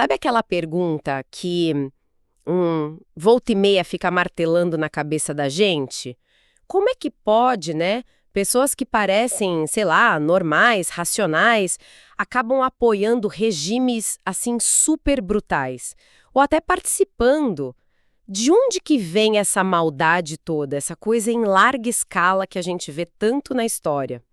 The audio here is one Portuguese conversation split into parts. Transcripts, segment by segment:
Sabe aquela pergunta que volta e meia fica martelando na cabeça da gente? Como é que pode, né? Pessoas que parecem, sei lá, normais, racionais, acabam apoiando regimes assim super brutais, ou até participando. De onde que vem essa maldade toda, essa coisa em larga escala que a gente vê tanto na história?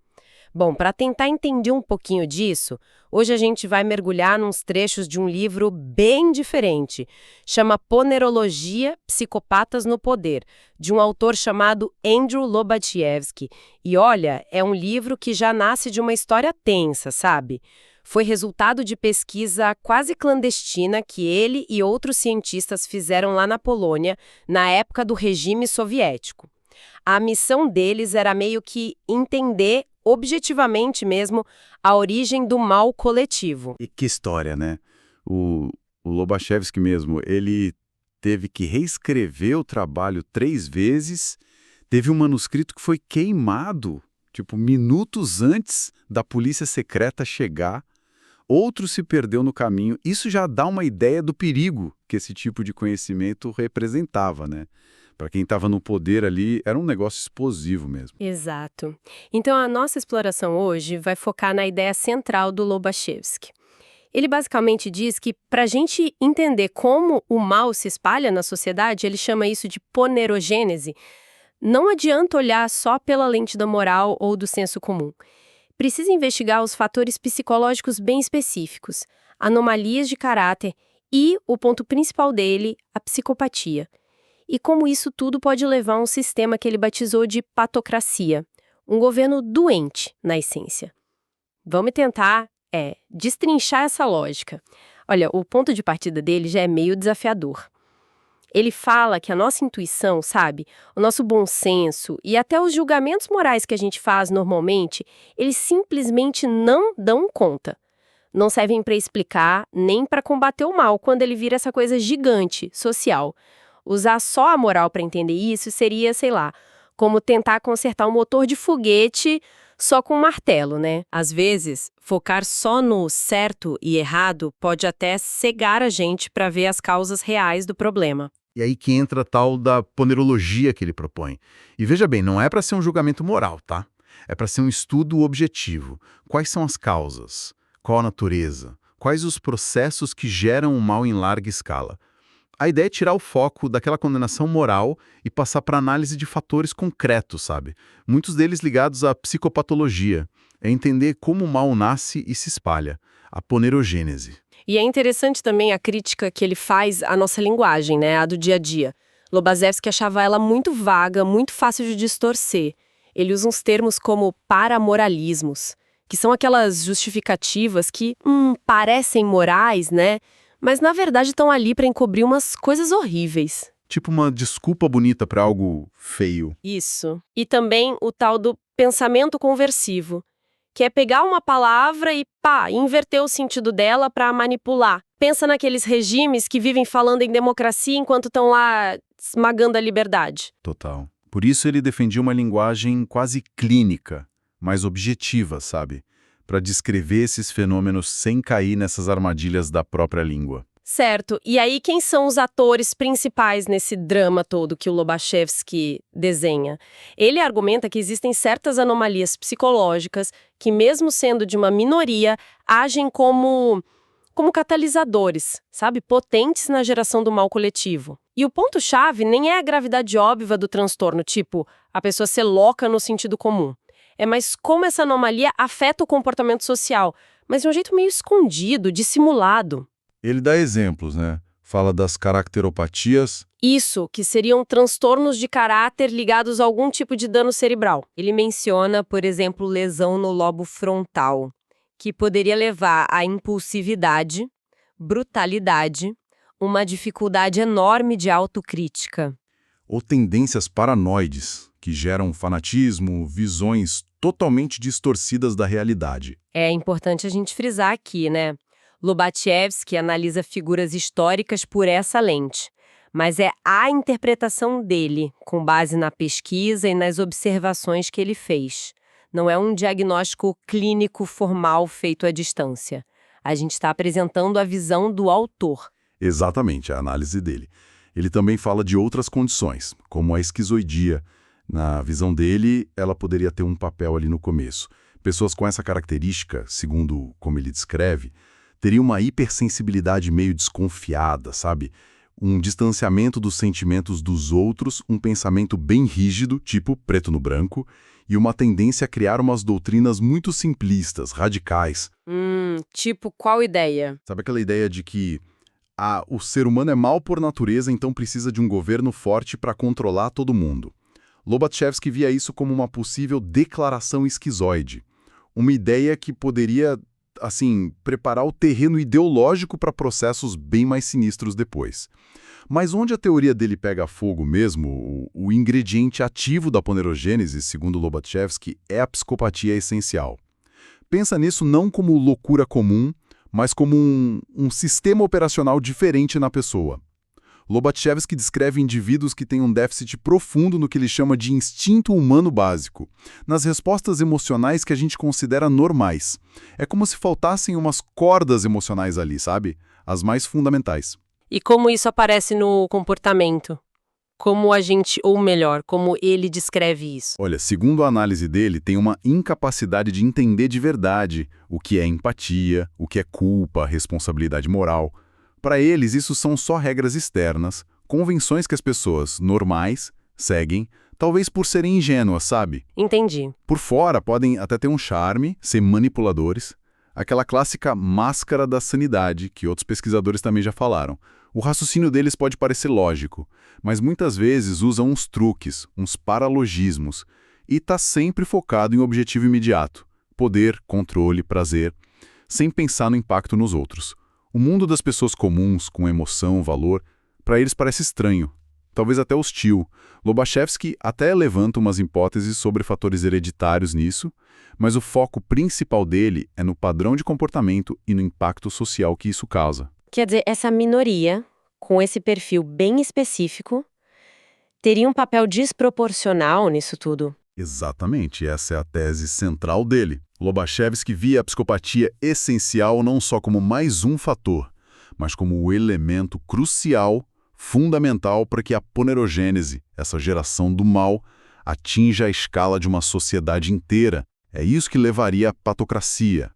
Bom, para tentar entender um pouquinho disso, hoje a gente vai mergulhar nos trechos de um livro bem diferente. Chama Ponerologia, Psicopatas no Poder, de um autor chamado Andrew Lobaczewski. E olha, é um livro que já nasce de uma história tensa, sabe? Foi resultado de pesquisa quase clandestina que ele e outros cientistas fizeram lá na Polônia, na época do regime soviético. A missão deles era meio que entender objetivamente mesmo a origem do mal coletivo. E que história, né? O Lobachevsky mesmo, ele teve que reescrever o trabalho 3 vezes, teve um manuscrito que foi queimado, tipo, minutos antes da polícia secreta chegar, outro se perdeu no caminho. Isso já dá uma ideia do perigo que esse tipo de conhecimento representava, né? Para quem estava no poder ali, era um negócio explosivo mesmo. Exato. Então a nossa exploração hoje vai focar na ideia central do Lobachevsky. Ele basicamente diz que para a gente entender como o mal se espalha na sociedade, ele chama isso de ponerogênese, não adianta olhar só pela lente da moral ou do senso comum. Precisa investigar os fatores psicológicos bem específicos, anomalias de caráter e, o ponto principal dele, a psicopatia. E como isso tudo pode levar a um sistema que ele batizou de patocracia, um governo doente, na essência. Vamos tentar, destrinchar essa lógica. Olha, o ponto de partida dele já é meio desafiador. Ele fala que a nossa intuição, sabe, o nosso bom senso e até os julgamentos morais que a gente faz normalmente, eles simplesmente não dão conta. Não servem para explicar nem para combater o mal quando ele vira essa coisa gigante, social. Usar só a moral para entender isso seria, sei lá, como tentar consertar um motor de foguete só com um martelo, né? Às vezes, focar só no certo e errado pode até cegar a gente para ver as causas reais do problema. E aí que entra a tal da ponerologia que ele propõe. E veja bem, não é para ser um julgamento moral, tá? É para ser um estudo objetivo. Quais são as causas? Qual a natureza? Quais os processos que geram o mal em larga escala? A ideia é tirar o foco daquela condenação moral e passar para análise de fatores concretos, sabe? Muitos deles ligados à psicopatologia. É entender como o mal nasce e se espalha. A ponerogênese. E é interessante também a crítica que ele faz à nossa linguagem, né, a do dia a dia. Lobachevsky achava ela muito vaga, muito fácil de distorcer. Ele usa uns termos como paramoralismos, que são aquelas justificativas que, parecem morais, né, mas na verdade estão ali para encobrir umas coisas horríveis. Tipo uma desculpa bonita para algo feio. Isso. E também o tal do pensamento conversivo, que é pegar uma palavra e, inverter o sentido dela para manipular. Pensa naqueles regimes que vivem falando em democracia enquanto estão lá esmagando a liberdade. Total. Por isso ele defendia uma linguagem quase clínica, mais objetiva, sabe? Para descrever esses fenômenos sem cair nessas armadilhas da própria língua. Certo. E aí, quem são os atores principais nesse drama todo que o Lobachevsky desenha? Ele argumenta que existem certas anomalias psicológicas que, mesmo sendo de uma minoria, agem como catalisadores, sabe? Potentes na geração do mal coletivo. E o ponto-chave nem é a gravidade óbvia do transtorno, tipo, a pessoa ser louca no sentido comum. É mais como essa anomalia afeta o comportamento social, mas de um jeito meio escondido, dissimulado. Ele dá exemplos, né? Fala das caracteropatias. Isso, que seriam transtornos de caráter ligados a algum tipo de dano cerebral. Ele menciona, por exemplo, lesão no lobo frontal, que poderia levar à impulsividade, brutalidade, uma dificuldade enorme de autocrítica. Ou tendências paranoides, que geram fanatismo, visões totalmente distorcidas da realidade. É importante a gente frisar aqui, né? Lobachevsky analisa figuras históricas por essa lente, mas é a interpretação dele, com base na pesquisa e nas observações que ele fez. Não é um diagnóstico clínico formal feito à distância. A gente está apresentando a visão do autor. Exatamente, a análise dele. Ele também fala de outras condições, como a esquizoidia. Na visão dele, ela poderia ter um papel ali no começo. Pessoas com essa característica, segundo como ele descreve, teriam uma hipersensibilidade meio desconfiada, sabe? Um distanciamento dos sentimentos dos outros, um pensamento bem rígido, tipo preto no branco, e uma tendência a criar umas doutrinas muito simplistas, radicais. Tipo qual ideia? Sabe aquela ideia de que o ser humano é mau por natureza, então precisa de um governo forte para controlar todo mundo? Lobachevsky via isso como uma possível declaração esquizoide. Uma ideia que poderia, assim, preparar o terreno ideológico para processos bem mais sinistros depois. Mas onde a teoria dele pega fogo mesmo, o ingrediente ativo da ponerogênese, segundo Lobachevsky, é a psicopatia essencial. Pensa nisso não como loucura comum, mas como um sistema operacional diferente na pessoa. Lobachevsky descreve indivíduos que têm um déficit profundo no que ele chama de instinto humano básico, nas respostas emocionais que a gente considera normais. É como se faltassem umas cordas emocionais ali, sabe? As mais fundamentais. E como isso aparece no comportamento? Como a gente, ou melhor, como ele descreve isso? Olha, segundo a análise dele, tem uma incapacidade de entender de verdade o que é empatia, o que é culpa, responsabilidade moral. Para eles, isso são só regras externas, convenções que as pessoas normais seguem, talvez por serem ingênuas, sabe? Entendi. Por fora, podem até ter um charme, ser manipuladores, aquela clássica máscara da sanidade, que outros pesquisadores também já falaram. O raciocínio deles pode parecer lógico, mas muitas vezes usam uns truques, uns paralogismos, e está sempre focado em objetivo imediato, poder, controle, prazer, sem pensar no impacto nos outros. O mundo das pessoas comuns, com emoção, valor, para eles parece estranho, talvez até hostil. Lobachevsky até levanta umas hipóteses sobre fatores hereditários nisso, mas o foco principal dele é no padrão de comportamento e no impacto social que isso causa. Quer dizer, essa minoria, com esse perfil bem específico, teria um papel desproporcional nisso tudo. Exatamente, essa é a tese central dele. Lobachevsky via a psicopatia essencial não só como mais um fator, mas como o elemento crucial, fundamental para que a ponerogênese, essa geração do mal, atinja a escala de uma sociedade inteira. É isso que levaria à patocracia.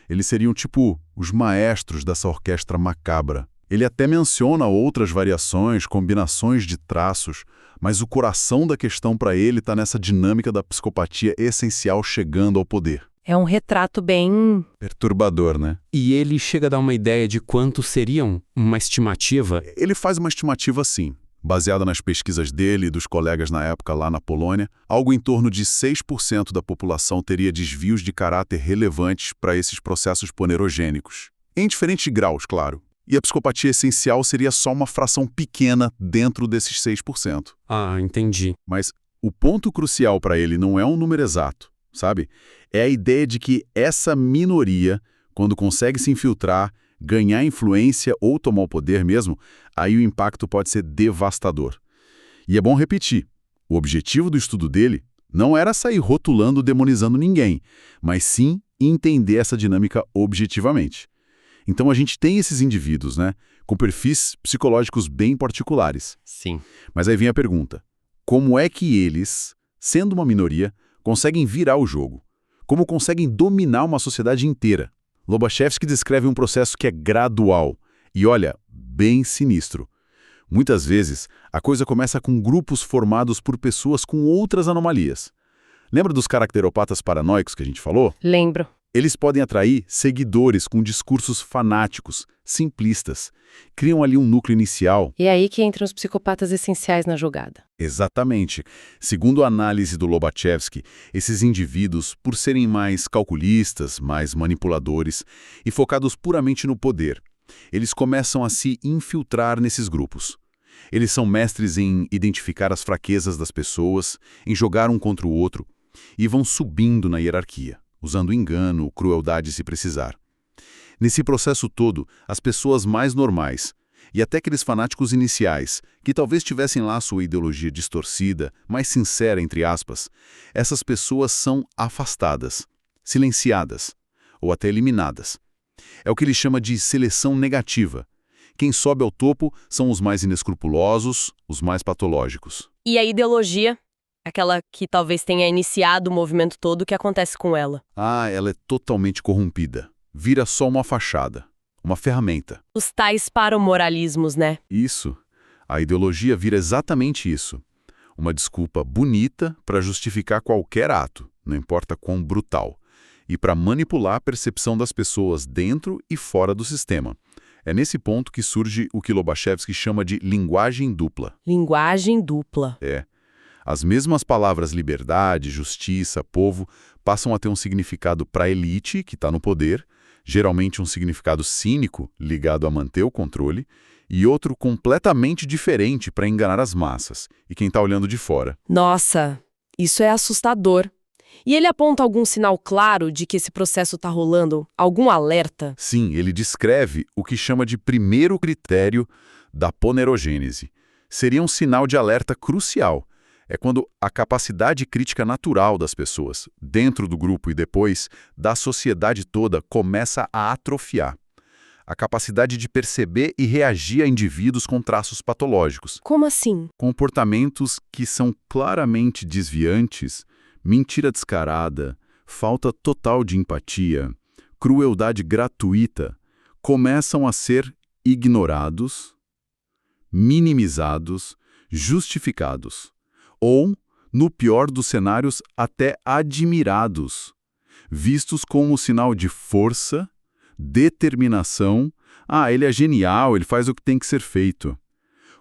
Eles seriam tipo os maestros dessa orquestra macabra. Ele até menciona outras variações, combinações de traços, mas o coração da questão para ele está nessa dinâmica da psicopatia essencial chegando ao poder. É um retrato bem perturbador, né? E ele chega a dar uma ideia de quanto seriam, uma estimativa? Ele faz uma estimativa assim, baseada nas pesquisas dele e dos colegas na época lá na Polônia, algo em torno de 6% da população teria desvios de caráter relevantes para esses processos ponerogênicos. Em diferentes graus, claro. E a psicopatia essencial seria só uma fração pequena dentro desses 6%. Ah, entendi. Mas o ponto crucial para ele não é um número exato, sabe? É a ideia de que essa minoria, quando consegue se infiltrar, ganhar influência ou tomar o poder mesmo, aí o impacto pode ser devastador. E é bom repetir, o objetivo do estudo dele não era sair rotulando ou demonizando ninguém, mas sim entender essa dinâmica objetivamente. Então a gente tem esses indivíduos, né, com perfis psicológicos bem particulares. Sim. Mas aí vem a pergunta, como é que eles, sendo uma minoria, conseguem virar o jogo? Como conseguem dominar uma sociedade inteira? Lobachevsky descreve um processo que é gradual e, olha, bem sinistro. Muitas vezes, a coisa começa com grupos formados por pessoas com outras anomalias. Lembra dos caracteropatas paranoicos que a gente falou? Lembro. Eles podem atrair seguidores com discursos fanáticos, simplistas. Criam ali um núcleo inicial. E é aí que entram os psicopatas essenciais na jogada. Exatamente. Segundo a análise do Lobachevsky, esses indivíduos, por serem mais calculistas, mais manipuladores e focados puramente no poder, eles começam a se infiltrar nesses grupos. Eles são mestres em identificar as fraquezas das pessoas, em jogar um contra o outro, e vão subindo na hierarquia, usando engano, crueldade se precisar. Nesse processo todo, as pessoas mais normais, e até aqueles fanáticos iniciais, que talvez tivessem lá sua ideologia distorcida, mais sincera, entre aspas, essas pessoas são afastadas, silenciadas, ou até eliminadas. É o que ele chama de seleção negativa. Quem sobe ao topo são os mais inescrupulosos, os mais patológicos. E a ideologia? Aquela que talvez tenha iniciado o movimento todo, o que acontece com ela? Ah, ela é totalmente corrompida. Vira só uma fachada, uma ferramenta. Os tais paromoralismos, né? Isso. A ideologia vira exatamente isso. Uma desculpa bonita para justificar qualquer ato, não importa quão brutal, e para manipular a percepção das pessoas dentro e fora do sistema. É nesse ponto que surge o que Lobachevsky chama de linguagem dupla. Linguagem dupla. As mesmas palavras liberdade, justiça, povo, passam a ter um significado para a elite, que está no poder, geralmente um significado cínico, ligado a manter o controle, e outro completamente diferente para enganar as massas, e quem está olhando de fora. Nossa, isso é assustador. E ele aponta algum sinal claro de que esse processo está rolando? Algum alerta? Sim, ele descreve o que chama de primeiro critério da ponerogênese. Seria um sinal de alerta crucial. É quando a capacidade crítica natural das pessoas, dentro do grupo e depois da sociedade toda, começa a atrofiar. A capacidade de perceber e reagir a indivíduos com traços patológicos. Como assim? Comportamentos que são claramente desviantes, mentira descarada, falta total de empatia, crueldade gratuita, começam a ser ignorados, minimizados, justificados. Ou, no pior dos cenários, até admirados, vistos como sinal de força, determinação. Ah, ele é genial, ele faz o que tem que ser feito.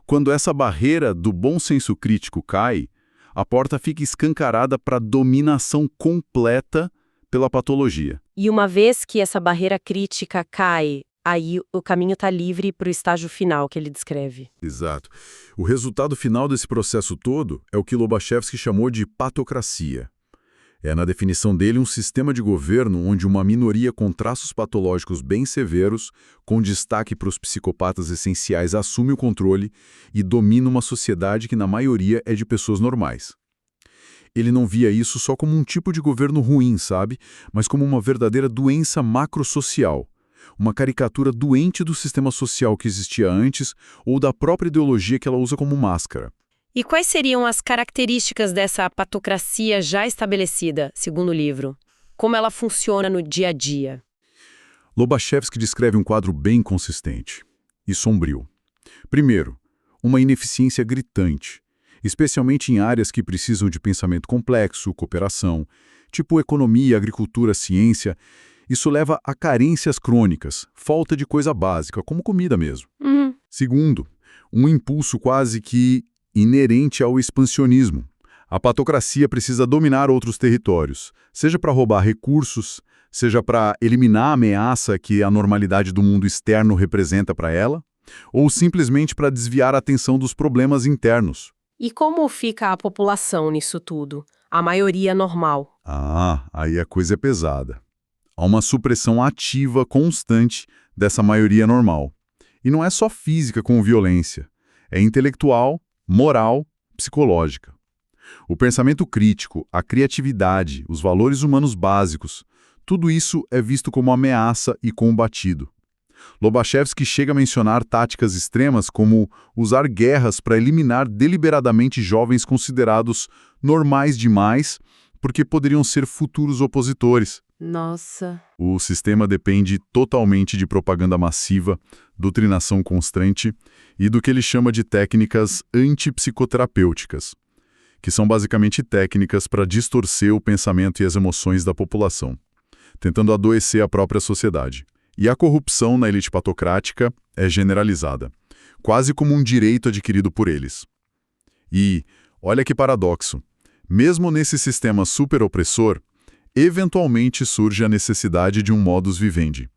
Quando essa barreira do bom senso crítico cai, a porta fica escancarada para a dominação completa pela patologia. E uma vez que essa barreira crítica cai, aí o caminho está livre para o estágio final que ele descreve. Exato. O resultado final desse processo todo é o que Lobachevsky chamou de patocracia. É, na definição dele, um sistema de governo onde uma minoria com traços patológicos bem severos, com destaque para os psicopatas essenciais, assume o controle e domina uma sociedade que, na maioria, é de pessoas normais. Ele não via isso só como um tipo de governo ruim, sabe? Mas como uma verdadeira doença macrosocial. Uma caricatura doente do sistema social que existia antes ou da própria ideologia que ela usa como máscara. E quais seriam as características dessa patocracia já estabelecida, segundo o livro? Como ela funciona no dia a dia? Lobachevsky descreve um quadro bem consistente e sombrio. Primeiro, uma ineficiência gritante, especialmente em áreas que precisam de pensamento complexo, cooperação, tipo economia, agricultura, ciência. Isso leva a carências crônicas, falta de coisa básica, como comida mesmo. Segundo, um impulso quase que inerente ao expansionismo. A patocracia precisa dominar outros territórios, seja para roubar recursos, seja para eliminar a ameaça que a normalidade do mundo externo representa para ela, ou simplesmente para desviar a atenção dos problemas internos. E como fica a população nisso tudo? A maioria normal. Ah, aí a coisa é pesada. Há uma supressão ativa constante dessa maioria normal. E não é só física com violência, é intelectual, moral, psicológica. O pensamento crítico, a criatividade, os valores humanos básicos, tudo isso é visto como ameaça e combatido. Lobachevsky chega a mencionar táticas extremas como usar guerras para eliminar deliberadamente jovens considerados normais demais porque poderiam ser futuros opositores. Nossa. O sistema depende totalmente de propaganda massiva, doutrinação constante e do que ele chama de técnicas antipsicoterapêuticas, que são basicamente técnicas para distorcer o pensamento e as emoções da população, tentando adoecer a própria sociedade. E a corrupção na elite patocrática é generalizada, quase como um direito adquirido por eles. E, olha que paradoxo, mesmo nesse sistema super-opressor, eventualmente surge a necessidade de um modus vivendi,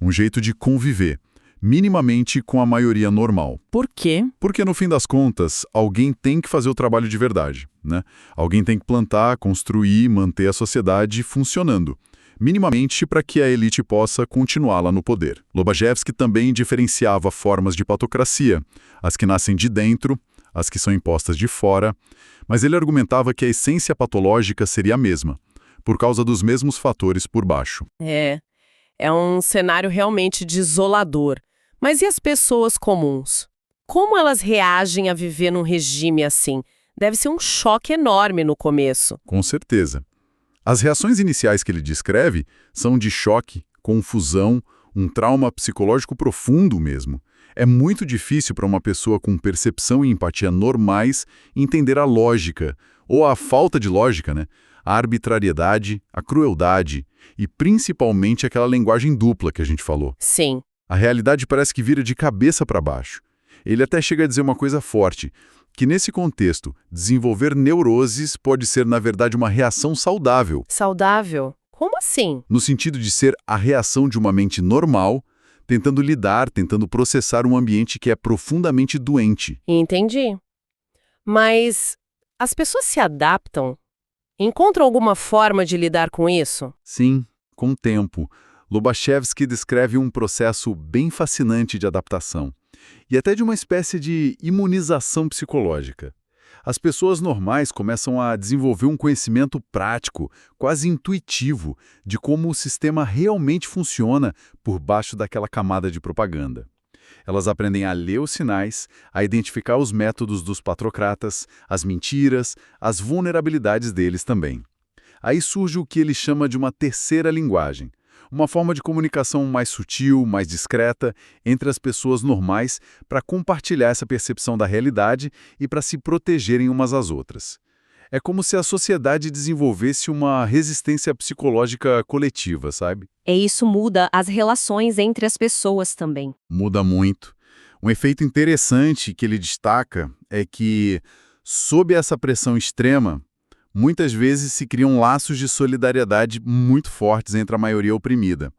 um jeito de conviver, minimamente com a maioria normal. Por quê? Porque, no fim das contas, alguém tem que fazer o trabalho de verdade, né? Alguém tem que plantar, construir, manter a sociedade funcionando, minimamente para que a elite possa continuar lá no poder. Lobachevsky também diferenciava formas de patocracia, as que nascem de dentro, as que são impostas de fora, mas ele argumentava que a essência patológica seria a mesma, por causa dos mesmos fatores por baixo. É um cenário realmente desolador. Mas e as pessoas comuns? Como elas reagem a viver num regime assim? Deve ser um choque enorme no começo. Com certeza. As reações iniciais que ele descreve são de choque, confusão, um trauma psicológico profundo mesmo. É muito difícil para uma pessoa com percepção e empatia normais entender a lógica, ou a falta de lógica, né? A arbitrariedade, a crueldade e principalmente aquela linguagem dupla que a gente falou. Sim. A realidade parece que vira de cabeça para baixo. Ele até chega a dizer uma coisa forte, que nesse contexto, desenvolver neuroses pode ser, na verdade, uma reação saudável, Saudável? Como assim? no sentido de ser a reação de uma mente normal, tentando processar um ambiente que é profundamente doente. Entendi. Mas as pessoas se adaptam? Encontram alguma forma de lidar com isso? Sim, com o tempo. Lobachevsky descreve um processo bem fascinante de adaptação, e até de uma espécie de imunização psicológica. As pessoas normais começam a desenvolver um conhecimento prático, quase intuitivo, de como o sistema realmente funciona por baixo daquela camada de propaganda. Elas aprendem a ler os sinais, a identificar os métodos dos patrocratas, as mentiras, as vulnerabilidades deles também. Aí surge o que ele chama de uma terceira linguagem, uma forma de comunicação mais sutil, mais discreta, entre as pessoas normais para compartilhar essa percepção da realidade e para se protegerem umas às outras. É como se a sociedade desenvolvesse uma resistência psicológica coletiva, sabe? E isso muda as relações entre as pessoas também. Muda muito. Um efeito interessante que ele destaca é que, sob essa pressão extrema, muitas vezes se criam laços de solidariedade muito fortes entre a maioria oprimida.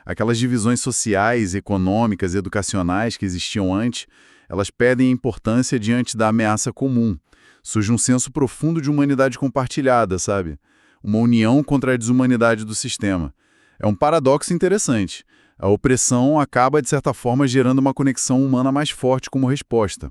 Aquelas divisões sociais, econômicas, educacionais que existiam antes, elas perdem importância diante da ameaça comum. Surge um senso profundo de humanidade compartilhada, sabe? Uma união contra a desumanidade do sistema. É um paradoxo interessante. A opressão acaba, de certa forma, gerando uma conexão humana mais forte como resposta.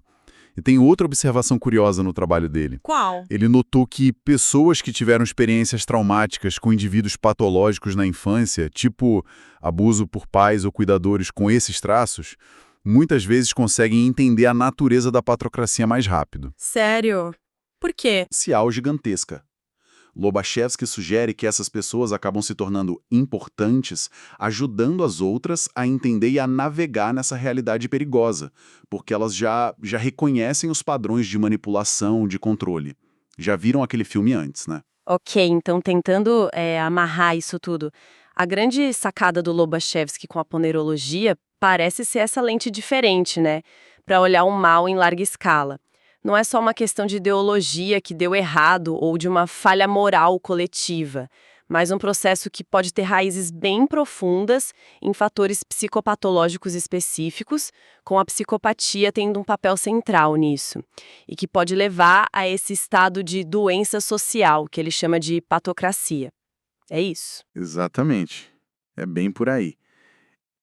E tem outra observação curiosa no trabalho dele. Qual? Ele notou que pessoas que tiveram experiências traumáticas com indivíduos patológicos na infância, tipo abuso por pais ou cuidadores com esses traços, muitas vezes conseguem entender a natureza da patrocracia mais rápido. Sério? Por quê? Social gigantesca. Lobachevsky sugere que essas pessoas acabam se tornando importantes, ajudando as outras a entender e a navegar nessa realidade perigosa, porque elas já reconhecem os padrões de manipulação, de controle. Já viram aquele filme antes, né? Ok, então tentando amarrar isso tudo. A grande sacada do Lobachevsky com a ponerologia parece ser essa lente diferente, né? Para olhar o mal em larga escala. Não é só uma questão de ideologia que deu errado ou de uma falha moral coletiva, mas um processo que pode ter raízes bem profundas em fatores psicopatológicos específicos, com a psicopatia tendo um papel central nisso, e que pode levar a esse estado de doença social, que ele chama de patocracia. É isso. Exatamente. É bem por aí.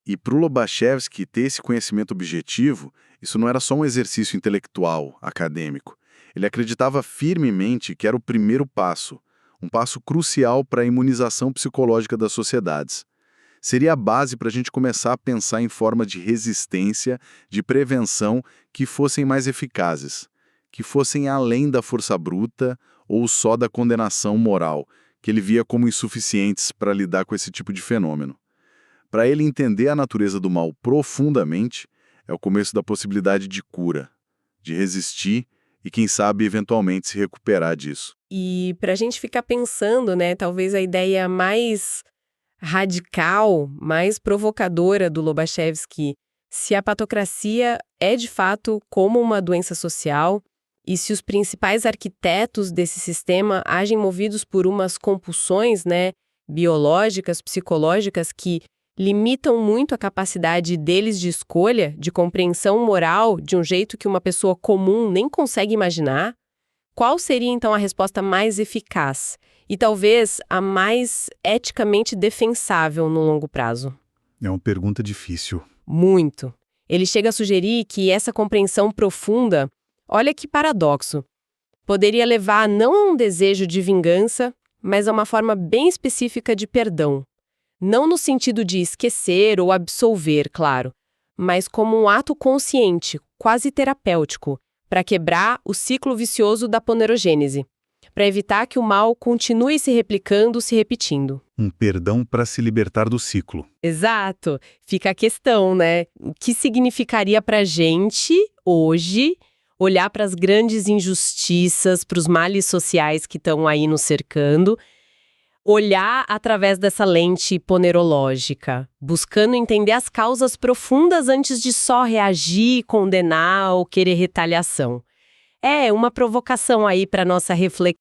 E para o Lobachevsky ter esse conhecimento objetivo, isso não era só um exercício intelectual, acadêmico. Ele acreditava firmemente que era o primeiro passo, um passo crucial para a imunização psicológica das sociedades. Seria a base para a gente começar a pensar em formas de resistência, de prevenção que fossem mais eficazes, que fossem além da força bruta ou só da condenação moral, que ele via como insuficientes para lidar com esse tipo de fenômeno. Para ele entender a natureza do mal profundamente, é o começo da possibilidade de cura, de resistir e, quem sabe, eventualmente se recuperar disso. E para a gente ficar pensando, né, talvez a ideia mais radical, mais provocadora do Lobachevsky, se a patocracia é de fato como uma doença social e se os principais arquitetos desse sistema agem movidos por umas compulsões, né, biológicas, psicológicas que limitam muito a capacidade deles de escolha, de compreensão moral, de um jeito que uma pessoa comum nem consegue imaginar, qual seria então a resposta mais eficaz e talvez a mais eticamente defensável no longo prazo? É uma pergunta difícil. Muito. Ele chega a sugerir que essa compreensão profunda, olha que paradoxo, poderia levar não a um desejo de vingança, mas a uma forma bem específica de perdão. Não no sentido de esquecer ou absolver, claro, mas como um ato consciente, quase terapêutico, para quebrar o ciclo vicioso da ponerogênese, para evitar que o mal continue se replicando, se repetindo. Um perdão para se libertar do ciclo. Exato. Fica a questão, né? O que significaria para a gente, hoje, olhar para as grandes injustiças, para os males sociais que estão aí nos cercando, olhar através dessa lente ponerológica, buscando entender as causas profundas antes de só reagir, condenar ou querer retaliação. É uma provocação aí para nossa reflexão